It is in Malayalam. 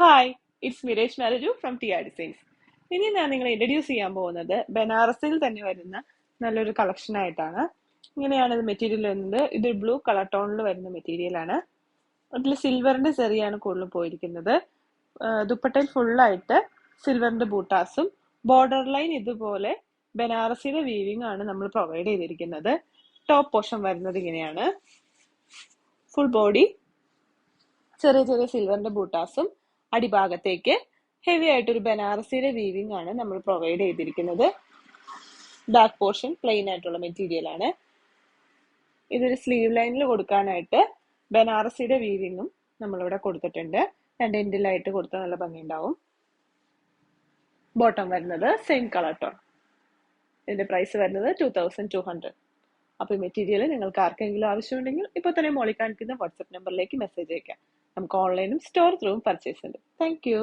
Hi, it's Miresh Malaju from T R designs. ഇനി ഞാൻ നിങ്ങളെ ഇൻട്രൊഡ്യൂസ് ചെയ്യാൻ പോകുന്നത് ബനാറസിൽ തന്നെ വരുന്ന നല്ലൊരു കളക്ഷൻ ആയിട്ടാണ്. ഇങ്ങനെയാണ് ഇത് മെറ്റീരിയൽ വരുന്നത്. ഇത് ബ്ലൂ കളർ ടോണിൽ വരുന്ന മെറ്റീരിയൽ ആണ്. അതിൽ സിൽവറിന്റെ ചെറിയാണ് കൂടുതൽ പോയിരിക്കുന്നത്. ദുപ്പട്ടയിൽ ഫുള്ളായിട്ട് സിൽവറിന്റെ ബൂട്ടാസും ബോർഡർ ലൈൻ ഇതുപോലെ ബനാറസിയുടെ വീവിംഗ് ആണ് നമ്മൾ പ്രൊവൈഡ് ചെയ്തിരിക്കുന്നത്. ടോപ്പ് പോർഷൻ വരുന്നത് ഇങ്ങനെയാണ്. ഫുൾ ബോഡി ചെറിയ ചെറിയ സിൽവറിന്റെ ബൂട്ടാസും അടിഭാഗത്തേക്ക് ഹെവി ആയിട്ടൊരു ബനാറസിയുടെ വീവിംഗ് ആണ് നമ്മൾ പ്രൊവൈഡ് ചെയ്തിരിക്കുന്നത്. ബാക്ക് പോർഷൻ പ്ലെയിൻ ആയിട്ടുള്ള മെറ്റീരിയൽ ആണ്. ഇതൊരു സ്ലീവ് ലൈനിൽ കൊടുക്കാനായിട്ട് ബനാറസിയുടെ വീവിങ്ങും നമ്മളിവിടെ കൊടുത്തിട്ടുണ്ട്. രണ്ട് എൻഡിലായിട്ട് കൊടുത്താൽ നല്ല ഭംഗിയുണ്ടാവും. ബോട്ടം വരുന്നത് സെയിം കളർ ടോൺ. ഇതിന്റെ പ്രൈസ് വരുന്നത് 2200. അപ്പോൾ ഈ മെറ്റീരിയൽ നിങ്ങൾക്ക് ആർക്കെങ്കിലും ആവശ്യമുണ്ടെങ്കിൽ ഇപ്പോൾ തന്നെ മോളിൽ കാണിക്കുന്ന വാട്സ്ആപ്പ് നമ്പറിലേക്ക് മെസ്സേജ് അയക്കാം. നമുക്ക് ഓൺലൈനും സ്റ്റോർ ത്രൂവും പർച്ചേസ് ഉണ്ട്. Thank you.